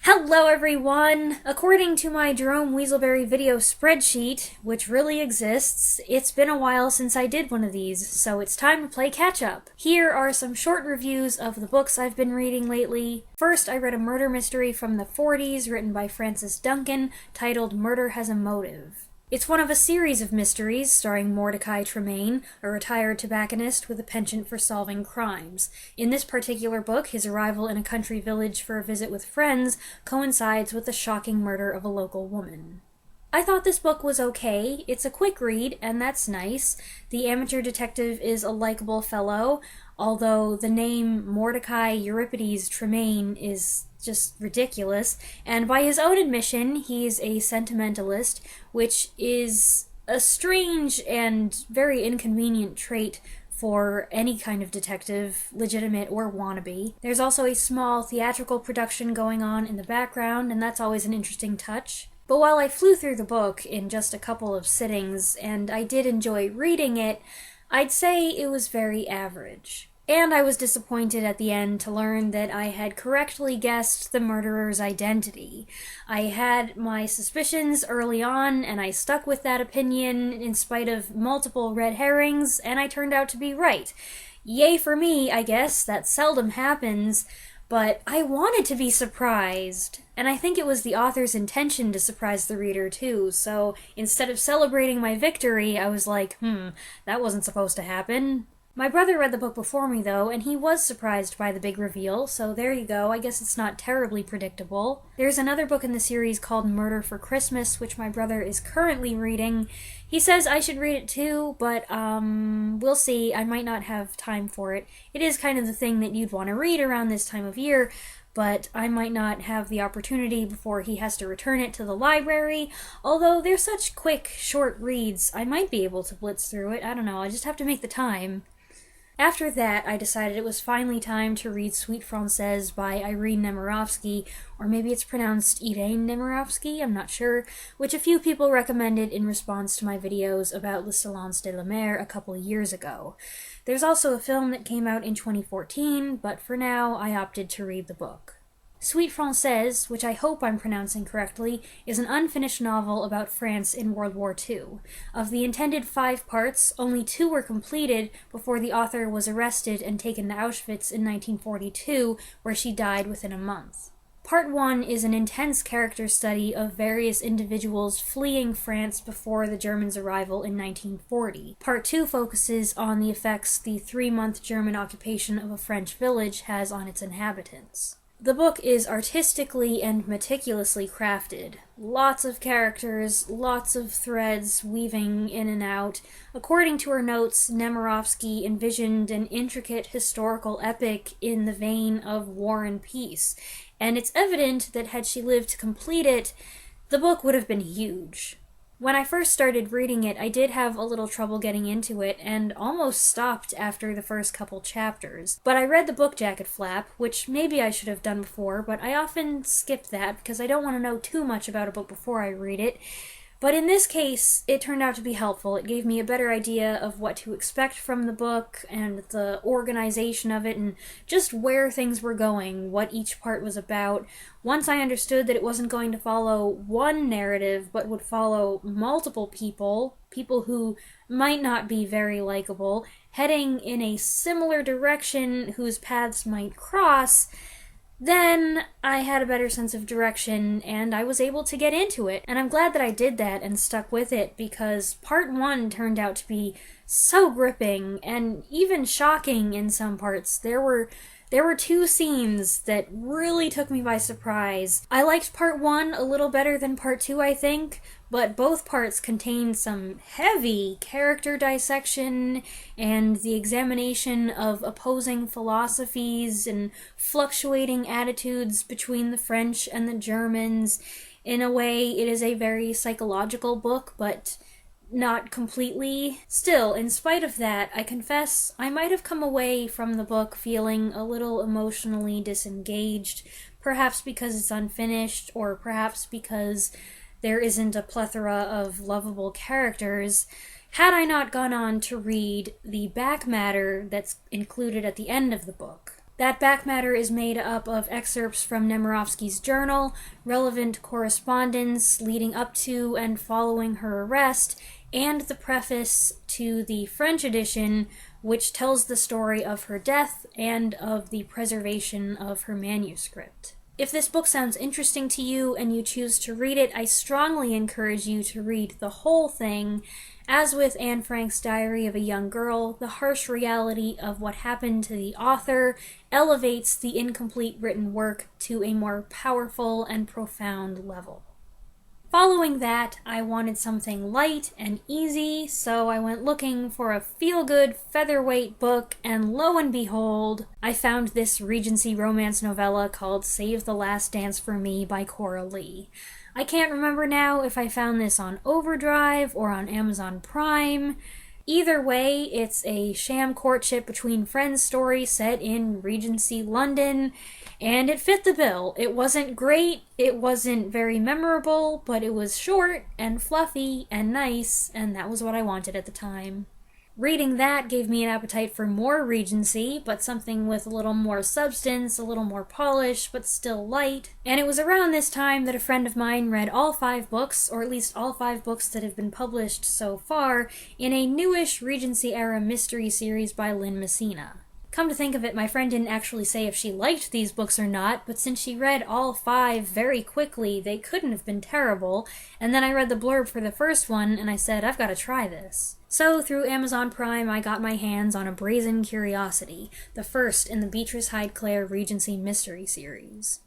Hello everyone! According to my Jerome Weaselberry video spreadsheet, which really exists, it's been a while since I did one of these, so it's time to play catch-up. Here are some short reviews of the books I've been reading lately. First, I read a murder mystery from the 40s written by Française Duncan, titled Murder Has a Motive. It's one of a series of mysteries starring Mordecai Tremaine, a retired tobacconist with a penchant for solving crimes. In this particular book, his arrival in a country village for a visit with friends coincides with the shocking murder of a local woman. I thought this book was okay. It's a quick read, and that's nice. The amateur detective is a likable fellow, although the name Mordecai Euripides Tremaine is just ridiculous, and by his own admission, he's a sentimentalist, which is a strange and very inconvenient trait for any kind of detective, legitimate or wannabe. There's also a small theatrical production going on in the background, and that's always an interesting touch. But while I flew through the book in just a couple of sittings, and I did enjoy reading it, I'd say it was very average. And I was disappointed at the end to learn that I had correctly guessed the murderer's identity. I had my suspicions early on, and I stuck with that opinion in spite of multiple red herrings, and I turned out to be right. Yay for me, I guess. That seldom happens, but I wanted to be surprised. And I think it was the author's intention to surprise the reader too, so instead of celebrating my victory, I was like, that wasn't supposed to happen. My brother read the book before me, though, and he was surprised by the big reveal, so there you go. I guess it's not terribly predictable. There's another book in the series called Murder for Christmas, which my brother is currently reading. He says I should read it too, but, we'll see. I might not have time for it. It is kind of the thing that you'd want to read around this time of year, but I might not have the opportunity before he has to return it to the library. Although they're such quick, short reads, I might be able to blitz through it. I don't know, I just have to make the time. After that, I decided it was finally time to read Sweet Française by Irène Némirovsky, or maybe it's pronounced Irène Némirovsky, I'm not sure, which a few people recommended in response to my videos about Le Silence de la Mer a couple of years ago. There's also a film that came out in 2014, but for now, I opted to read the book. Sweet Française, which I hope I'm pronouncing correctly, is an unfinished novel about France in World War II. Of the intended 5 parts, only 2 were completed before the author was arrested and taken to Auschwitz in 1942, where she died within a month. Part 1 is an intense character study of various individuals fleeing France before the Germans' arrival in 1940. Part 2 focuses on the effects the 3-month German occupation of a French village has on its inhabitants. The book is artistically and meticulously crafted. Lots of characters, lots of threads weaving in and out. According to her notes, Némirovsky envisioned an intricate historical epic in the vein of War and Peace, and it's evident that had she lived to complete it, the book would have been huge. When I first started reading it, I did have a little trouble getting into it, and almost stopped after the first couple chapters. But I read the book jacket flap, which maybe I should have done before, but I often skip that because I don't want to know too much about a book before I read it. But in this case, it turned out to be helpful. It gave me a better idea of what to expect from the book, and the organization of it, and just where things were going, what each part was about. Once I understood that it wasn't going to follow one narrative, but would follow multiple people who might not be very likable, heading in a similar direction whose paths might cross, then I had a better sense of direction, and I was able to get into it. And I'm glad that I did that and stuck with it, because part 1 turned out to be so gripping, and even shocking in some parts. There were 2 scenes that really took me by surprise. I liked part 1 a little better than part 2, I think, but both parts contained some heavy character dissection and the examination of opposing philosophies and fluctuating attitudes between the French and the Germans. In a way, it is a very psychological book, but not completely. Still, in spite of that, I confess I might have come away from the book feeling a little emotionally disengaged, perhaps because it's unfinished, or perhaps because there isn't a plethora of lovable characters, had I not gone on to read the back matter that's included at the end of the book. That back matter is made up of excerpts from Némirovsky's journal, relevant correspondence leading up to and following her arrest, and the preface to the French edition, which tells the story of her death and of the preservation of her manuscript. If this book sounds interesting to you and you choose to read it, I strongly encourage you to read the whole thing. As with Anne Frank's Diary of a Young Girl, the harsh reality of what happened to the author elevates the incomplete written work to a more powerful and profound level. Following that, I wanted something light and easy, so I went looking for a feel-good, featherweight book, and lo and behold, I found this Regency romance novella called Save the Last Dance for Me by Cora Lee. I can't remember now if I found this on Overdrive or on Amazon Prime. Either way, it's a sham courtship between friends story set in Regency London, and it fit the bill. It wasn't great, it wasn't very memorable, but it was short and fluffy and nice, and that was what I wanted at the time. Reading that gave me an appetite for more Regency, but something with a little more substance, a little more polish, but still light. And it was around this time that a friend of mine read all 5 books, or at least all 5 books that have been published so far, in a newish Regency-era mystery series by Lynn Messina. Come to think of it, my friend didn't actually say if she liked these books or not, but since she read all 5 very quickly, they couldn't have been terrible, and then I read the blurb for the first one, and I said, I've got to try this. So, through Amazon Prime, I got my hands on a Brazen Curiosity, the first in the Beatrice Hyde-Clare Regency Mystery Series.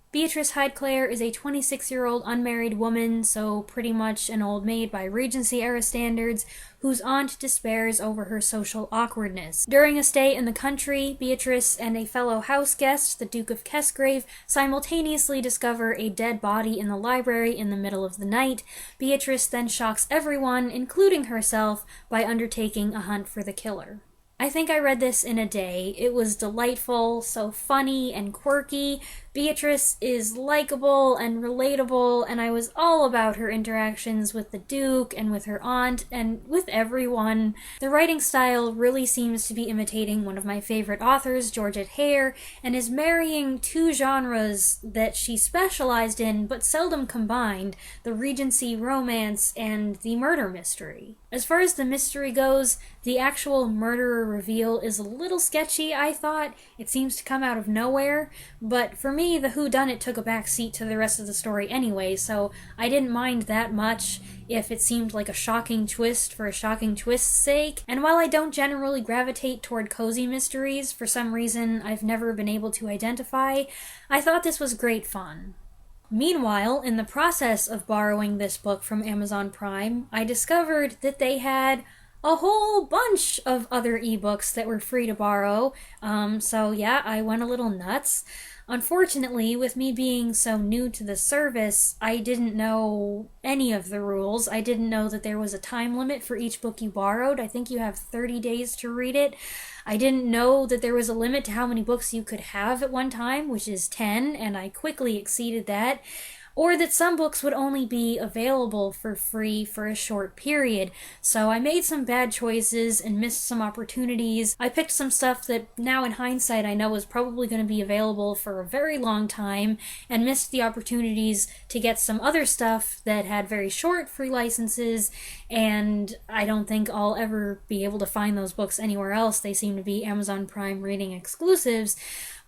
Beatrice Hyde-Clare is a 26-year-old unmarried woman, so pretty much an old maid by Regency-era standards, whose aunt despairs over her social awkwardness. During a stay in the country, Beatrice and a fellow house guest, the Duke of Kesgrave, simultaneously discover a dead body in the library in the middle of the night. Beatrice then shocks everyone, including herself, by undertaking a hunt for the killer. I think I read this in a day. It was delightful, so funny and quirky. Beatrice is likable and relatable, and I was all about her interactions with the Duke and with her aunt and with everyone. The writing style really seems to be imitating one of my favorite authors, Georgette Hare, and is marrying 2 genres that she specialized in but seldom combined, the Regency romance and the murder mystery. As far as the mystery goes, the actual murderer reveal is a little sketchy, I thought. It seems to come out of nowhere, but for me, the whodunit took a back seat to the rest of the story anyway, so I didn't mind that much if it seemed like a shocking twist for a shocking twist's sake. And while I don't generally gravitate toward cozy mysteries, for some reason I've never been able to identify, I thought this was great fun. Meanwhile, in the process of borrowing this book from Amazon Prime, I discovered that they had a whole bunch of other ebooks that were free to borrow, so yeah, I went a little nuts. Unfortunately, with me being so new to the service, I didn't know any of the rules. I didn't know that there was a time limit for each book you borrowed. I think you have 30 days to read it. I didn't know that there was a limit to how many books you could have at one time, which is 10, and I quickly exceeded that. Or that some books would only be available for free for a short period. So I made some bad choices and missed some opportunities. I picked some stuff that now in hindsight I know is probably going to be available for a very long time, and missed the opportunities to get some other stuff that had very short free licenses, and I don't think I'll ever be able to find those books anywhere else. They seem to be Amazon Prime reading exclusives.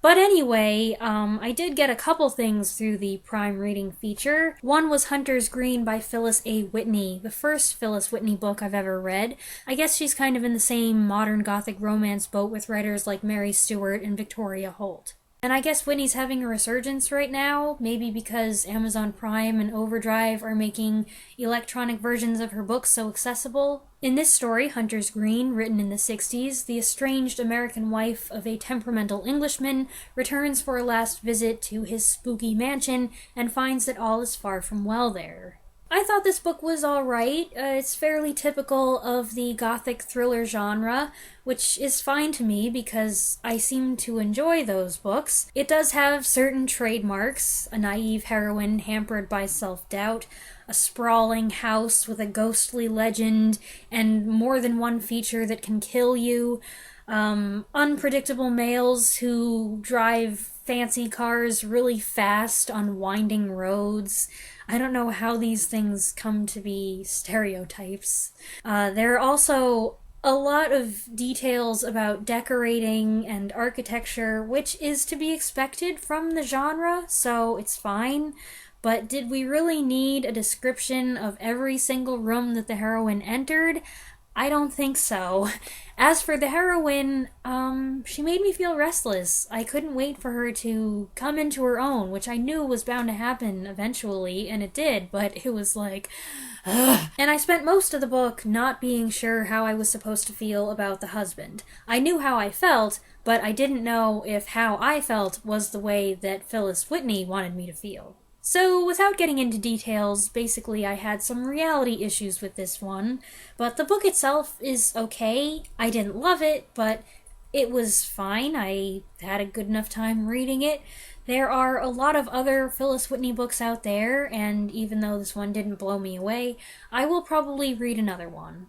But anyway, I did get a couple things through the Prime reading feature. One was Hunter's Green by Phyllis A. Whitney, the first Phyllis Whitney book I've ever read. I guess she's kind of in the same modern gothic romance boat with writers like Mary Stewart and Victoria Holt. And I guess Whitney's having a resurgence right now, maybe because Amazon Prime and Overdrive are making electronic versions of her books so accessible. In this story, Hunter's Green, written in the 60s, the estranged American wife of a temperamental Englishman returns for a last visit to his spooky mansion and finds that all is far from well there. I thought this book was alright. It's fairly typical of the gothic thriller genre, which is fine to me because I seem to enjoy those books. It does have certain trademarks: a naive heroine hampered by self-doubt, a sprawling house with a ghostly legend, and more than one feature that can kill you. unpredictable males who drive fancy cars really fast on winding roads. I don't know how these things come to be stereotypes. There are also a lot of details about decorating and architecture, which is to be expected from the genre, so it's fine. But did we really need a description of every single room that the heroine entered? I don't think so. As for the heroine, she made me feel restless. I couldn't wait for her to come into her own, which I knew was bound to happen eventually, and it did, but it was like, ugh. And I spent most of the book not being sure how I was supposed to feel about the husband. I knew how I felt, but I didn't know if how I felt was the way that Phyllis Whitney wanted me to feel. So, without getting into details, basically I had some reality issues with this one, but the book itself is okay. I didn't love it, but it was fine. I had a good enough time reading it. There are a lot of other Phyllis Whitney books out there, and even though this one didn't blow me away, I will probably read another one.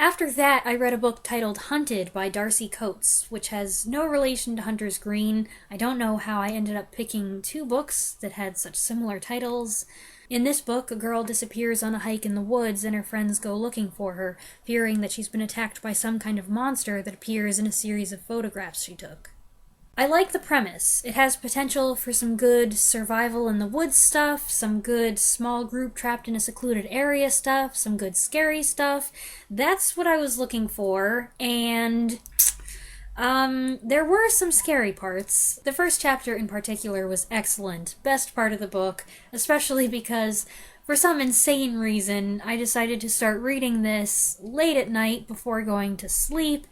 After that, I read a book titled Hunted by Darcy Coates, which has no relation to Hunter's Green. I don't know how I ended up picking two books that had such similar titles. In this book, a girl disappears on a hike in the woods and her friends go looking for her, fearing that she's been attacked by some kind of monster that appears in a series of photographs she took. I like the premise. It has potential for some good survival in the woods stuff, some good small group trapped in a secluded area stuff, some good scary stuff. That's what I was looking for, and there were some scary parts. The first chapter in particular was excellent, best part of the book, especially because for some insane reason I decided to start reading this late at night before going to sleep,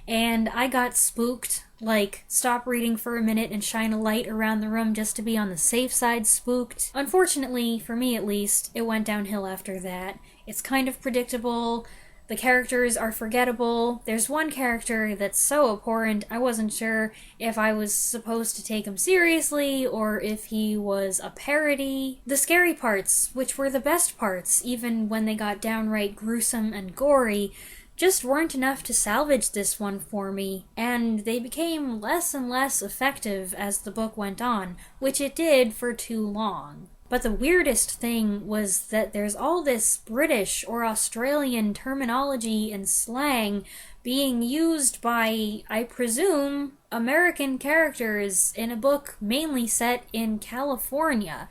and I got spooked. Like, stop reading for a minute and shine a light around the room just to be on the safe side spooked. Unfortunately, for me at least, it went downhill after that. It's kind of predictable. The characters are forgettable. There's one character that's so abhorrent, I wasn't sure if I was supposed to take him seriously or if he was a parody. The scary parts, which were the best parts, even when they got downright gruesome and gory, just weren't enough to salvage this one for me, and they became less and less effective as the book went on, which it did for too long. But the weirdest thing was that there's all this British or Australian terminology and slang being used by, I presume, American characters in a book mainly set in California.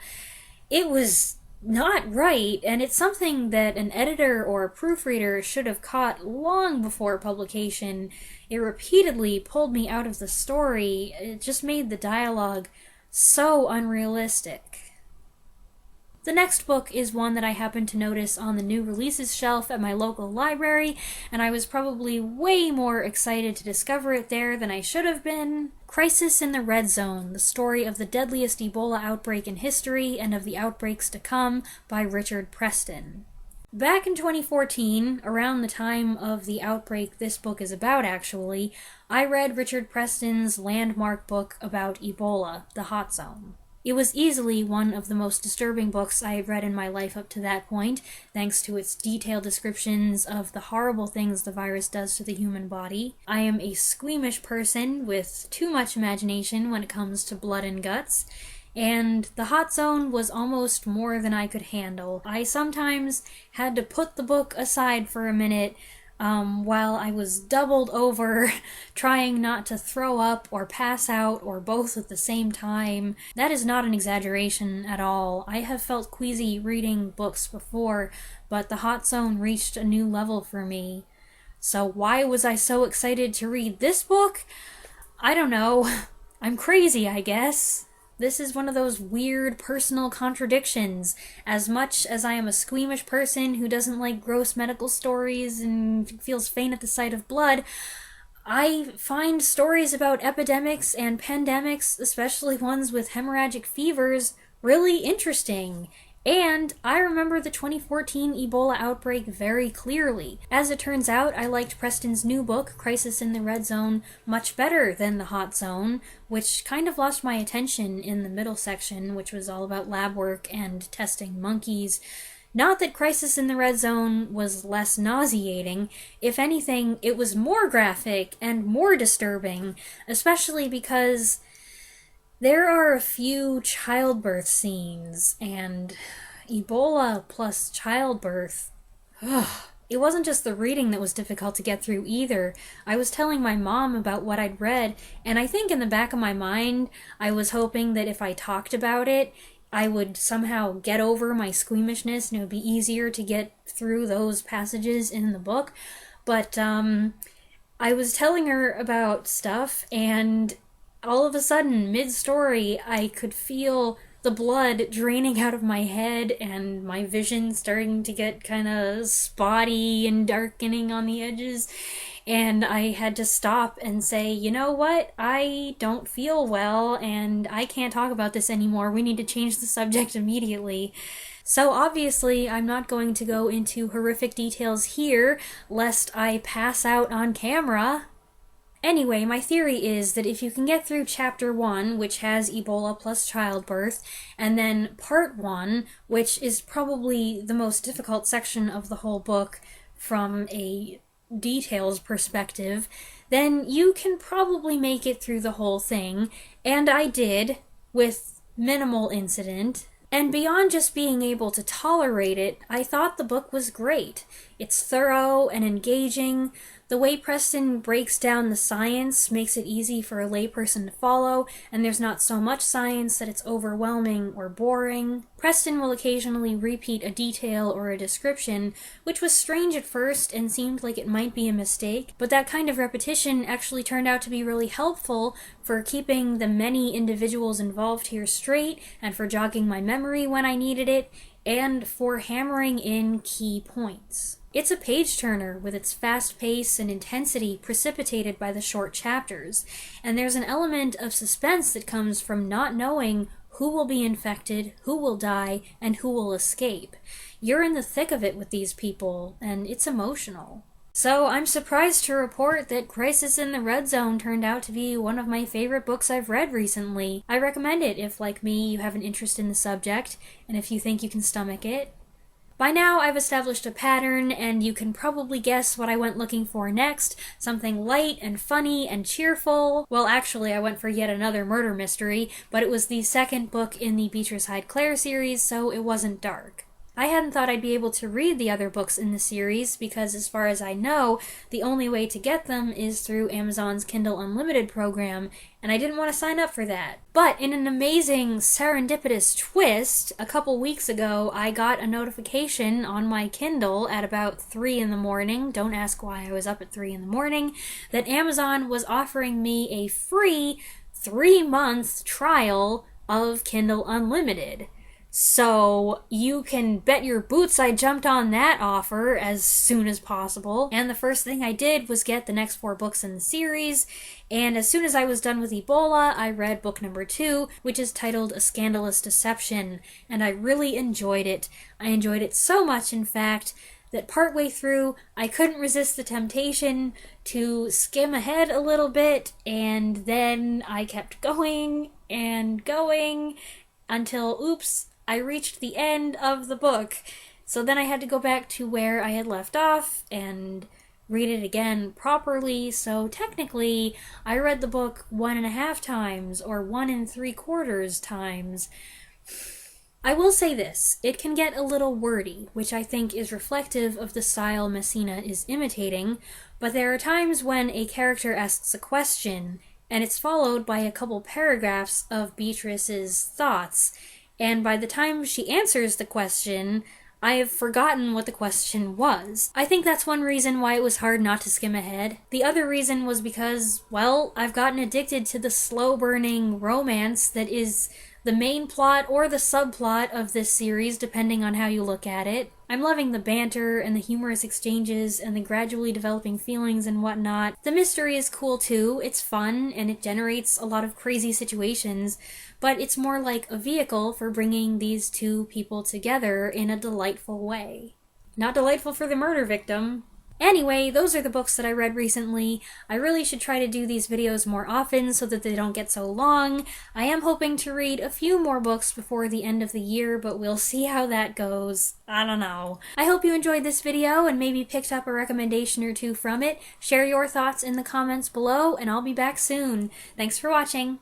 It was not right, and it's something that an editor or a proofreader should have caught long before publication. It repeatedly pulled me out of the story. It just made the dialogue so unrealistic. The next book is one that I happened to notice on the new releases shelf at my local library, and I was probably way more excited to discover it there than I should have been. Crisis in the Red Zone, the story of the deadliest Ebola outbreak in history and of the outbreaks to come by Richard Preston. Back in 2014, around the time of the outbreak this book is about actually, I read Richard Preston's landmark book about Ebola, The Hot Zone. It was easily one of the most disturbing books I had read in my life up to that point, thanks to its detailed descriptions of the horrible things the virus does to the human body. I am a squeamish person with too much imagination when it comes to blood and guts, and The Hot Zone was almost more than I could handle. I sometimes had to put the book aside for a minute while I was doubled over, trying not to throw up or pass out or both at the same time. That is not an exaggeration at all. I have felt queasy reading books before, but The Hot Zone reached a new level for me. So why was I so excited to read this book? I don't know. I'm crazy, I guess. This is one of those weird personal contradictions. As much as I am a squeamish person who doesn't like gross medical stories and feels faint at the sight of blood, I find stories about epidemics and pandemics, especially ones with hemorrhagic fevers, really interesting. And I remember the 2014 Ebola outbreak very clearly. As it turns out, I liked Preston's new book, Crisis in the Red Zone, much better than The Hot Zone, which kind of lost my attention in the middle section, which was all about lab work and testing monkeys. Not that Crisis in the Red Zone was less nauseating. If anything, it was more graphic and more disturbing, especially because there are a few childbirth scenes, and Ebola plus childbirth. It wasn't just the reading that was difficult to get through either. I was telling my mom about what I'd read, and I think in the back of my mind, I was hoping that if I talked about it, I would somehow get over my squeamishness and it would be easier to get through those passages in the book. But I was telling her about stuff, and all of a sudden, mid-story, I could feel the blood draining out of my head and my vision starting to get kind of spotty and darkening on the edges. And I had to stop and say, you know what? I don't feel well and I can't talk about this anymore. We need to change the subject immediately. So obviously, I'm not going to go into horrific details here, lest I pass out on camera. Anyway, my theory is that if you can get through Chapter 1, which has Ebola plus childbirth, and then Part 1, which is probably the most difficult section of the whole book from a details perspective, then you can probably make it through the whole thing, and I did, with minimal incident. And beyond just being able to tolerate it, I thought the book was great. It's thorough and engaging. The way Preston breaks down the science makes it easy for a layperson to follow, and there's not so much science that it's overwhelming or boring. Preston will occasionally repeat a detail or a description, which was strange at first and seemed like it might be a mistake, but that kind of repetition actually turned out to be really helpful for keeping the many individuals involved here straight, and for jogging my memory when I needed it, and for hammering in key points. It's a page-turner with its fast pace and intensity precipitated by the short chapters, and there's an element of suspense that comes from not knowing who will be infected, who will die, and who will escape. You're in the thick of it with these people, and it's emotional. So I'm surprised to report that Crisis in the Red Zone turned out to be one of my favorite books I've read recently. I recommend it if, like me, you have an interest in the subject, and if you think you can stomach it. By now, I've established a pattern, and you can probably guess what I went looking for next. Something light and funny and cheerful. Well, actually, I went for yet another murder mystery, but it was the second book in the Beatrice Hyde-Clare series, so it wasn't dark. I hadn't thought I'd be able to read the other books in the series, because as far as I know, the only way to get them is through Amazon's Kindle Unlimited program, and I didn't want to sign up for that. But in an amazing serendipitous twist, a couple weeks ago, I got a notification on my Kindle at about 3 in the morning, don't ask why I was up at 3 in the morning, that Amazon was offering me a free 3-month trial of Kindle Unlimited. So you can bet your boots I jumped on that offer as soon as possible. And the first thing I did was get the next 4 books in the series. And as soon as I was done with Ebola, I read book number 2, which is titled A Scandalous Deception. And I really enjoyed it. I enjoyed it so much, in fact, that partway through, I couldn't resist the temptation to skim ahead a little bit. And then I kept going and going until, oops, I reached the end of the book. So then I had to go back to where I had left off and read it again properly. So technically, I read the book 1.5 times, or 1 3/4 times. I will say this, it can get a little wordy, which I think is reflective of the style Messina is imitating, but there are times when a character asks a question, and it's followed by a couple paragraphs of Beatrice's thoughts. And by the time she answers the question, I have forgotten what the question was. I think that's one reason why it was hard not to skim ahead. The other reason was because, well, I've gotten addicted to the slow-burning romance that is the main plot or the subplot of this series, depending on how you look at it. I'm loving the banter and the humorous exchanges and the gradually developing feelings and whatnot. The mystery is cool too, it's fun, and it generates a lot of crazy situations, but it's more like a vehicle for bringing these two people together in a delightful way. Not delightful for the murder victim. Anyway, those are the books that I read recently. I really should try to do these videos more often so that they don't get so long. I am hoping to read a few more books before the end of the year, but we'll see how that goes. I don't know. I hope you enjoyed this video and maybe picked up a recommendation or two from it. Share your thoughts in the comments below, and I'll be back soon. Thanks for watching.